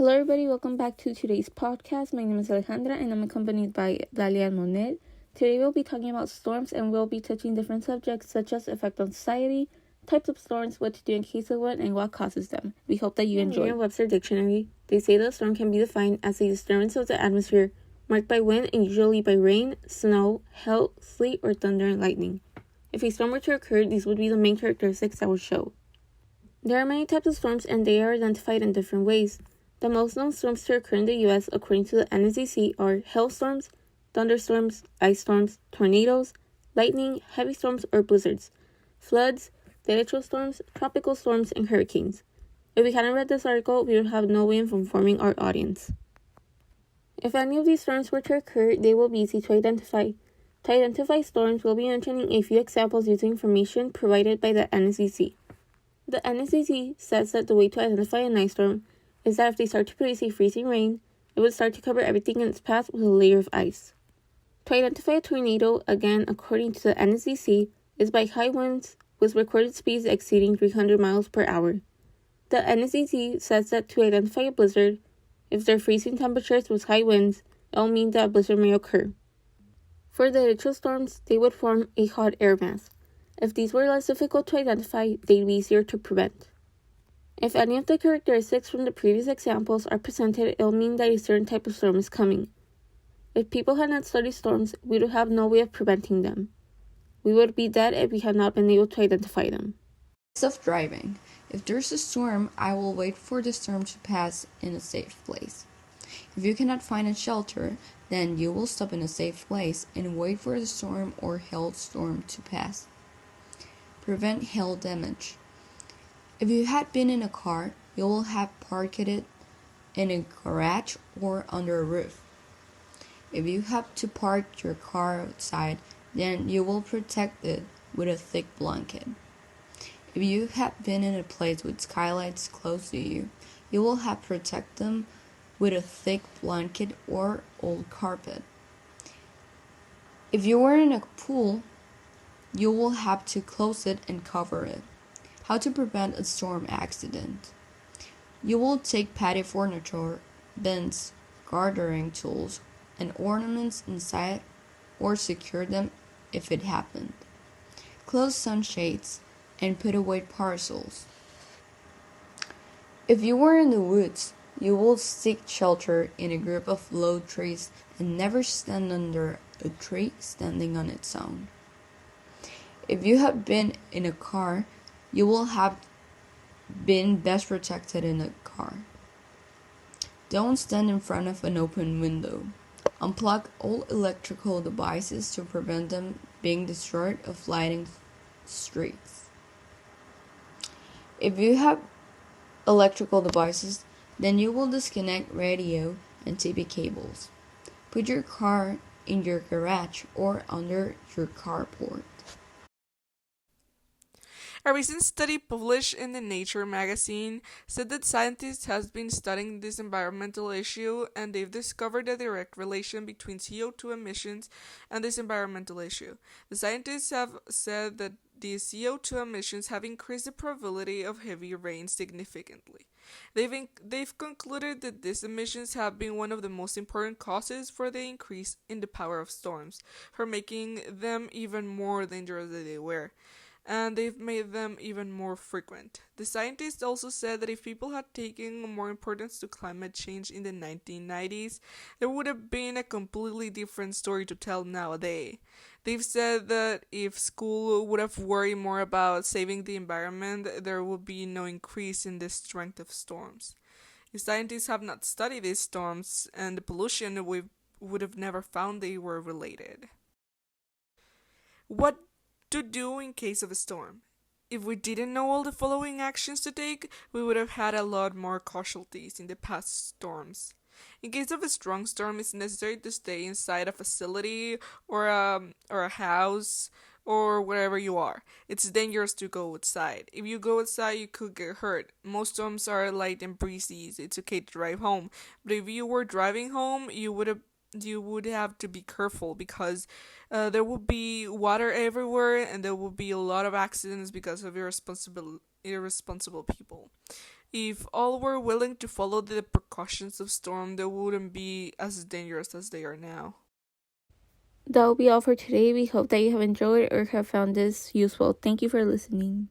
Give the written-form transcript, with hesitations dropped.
Hello everybody, welcome back to today's podcast. My name is Alejandra and I'm accompanied by Dalia and Monet. Today we'll be talking about storms and we'll be touching different subjects such as effect on society, types of storms, what to do in case of one, and what causes them. We hope that you enjoy. In Webster Dictionary, they say that a storm can be defined as a disturbance of the atmosphere marked by wind and usually by rain, snow, hail, sleet, or thunder and lightning. If a storm were to occur, these would be the main characteristics that would show. There are many types of storms and they are identified in different ways. The most known storms to occur in the U.S., according to the NSDC, are hailstorms, thunderstorms, ice storms, tornadoes, lightning, heavy storms or blizzards, floods, derecho storms, tropical storms, and hurricanes. If we hadn't read this article, we would have no way of informing our audience. If any of these storms were to occur, they will be easy to identify. To identify storms, we'll be mentioning a few examples using information provided by the NSDC. The NSDC says that the way to identify an ice storm is that if they start to produce a freezing rain, it would start to cover everything in its path with a layer of ice. To identify a tornado, again according to the NSDC, is by high winds with recorded speeds exceeding 300 miles per hour. The NSDC says that to identify a blizzard, if there are freezing temperatures with high winds, it will mean that a blizzard may occur. For the derecho storms, they would form a hot air mass. If these were less difficult to identify, they'd be easier to prevent. If any of the characteristics from the previous examples are presented, it'll mean that a certain type of storm is coming. If people had not studied storms, we would have no way of preventing them. We would be dead if we had not been able to identify them. Self-driving. If there's a storm, I will wait for the storm to pass in a safe place. If you cannot find a shelter, then you will stop in a safe place and wait for the storm or hailstorm to pass. Prevent hail damage. If you had been in a car, you will have parked it in a garage or under a roof. If you have to park your car outside, then you will protect it with a thick blanket. If you have been in a place with skylights close to you, you will have protect them with a thick blanket or old carpet. If you were in a pool, you will have to close it and cover it. How to prevent a storm accident. You will take patio furniture, bins, gardening tools, and ornaments inside or secure them if it happened. Close sunshades and put away parcels. If you were in the woods, you will seek shelter in a group of low trees and never stand under a tree standing on its own. If you have been in a car, you will have been best protected in a car. Don't stand in front of an open window. Unplug all electrical devices to prevent them being destroyed or lighting streets. If you have electrical devices, then you will disconnect radio and TV cables. Put your car in your garage or under your carport. A recent study published in the Nature magazine said that scientists have been studying this environmental issue and they've discovered a direct relation between CO2 emissions and this environmental issue. The scientists have said that the CO2 emissions have increased the probability of heavy rain significantly. They've concluded that these emissions have been one of the most important causes for the increase in the power of storms, for making them even more dangerous than they were. And they've made them even more frequent. The scientists also said that if people had taken more importance to climate change in the 1990s, there would have been a completely different story to tell nowadays. They've said that if school would have worried more about saving the environment, there would be no increase in the strength of storms. If scientists have not studied these storms and the pollution, we would have never found they were related. What to do in case of a storm? If we didn't know all the following actions to take, we would have had a lot more casualties in the past storms. In case of a strong storm, it's necessary to stay inside a facility or a house or wherever you are. It's dangerous to go outside. If you go outside, you could get hurt. Most storms are light and breezy. It's okay to drive home. But if you were driving home, you would have to be careful because there will be water everywhere and there will be a lot of accidents because of irresponsible people. If all were willing to follow the precautions of storm, they wouldn't be as dangerous as they are now. That will be all for today. We hope that you have enjoyed or have found this useful. Thank you for listening.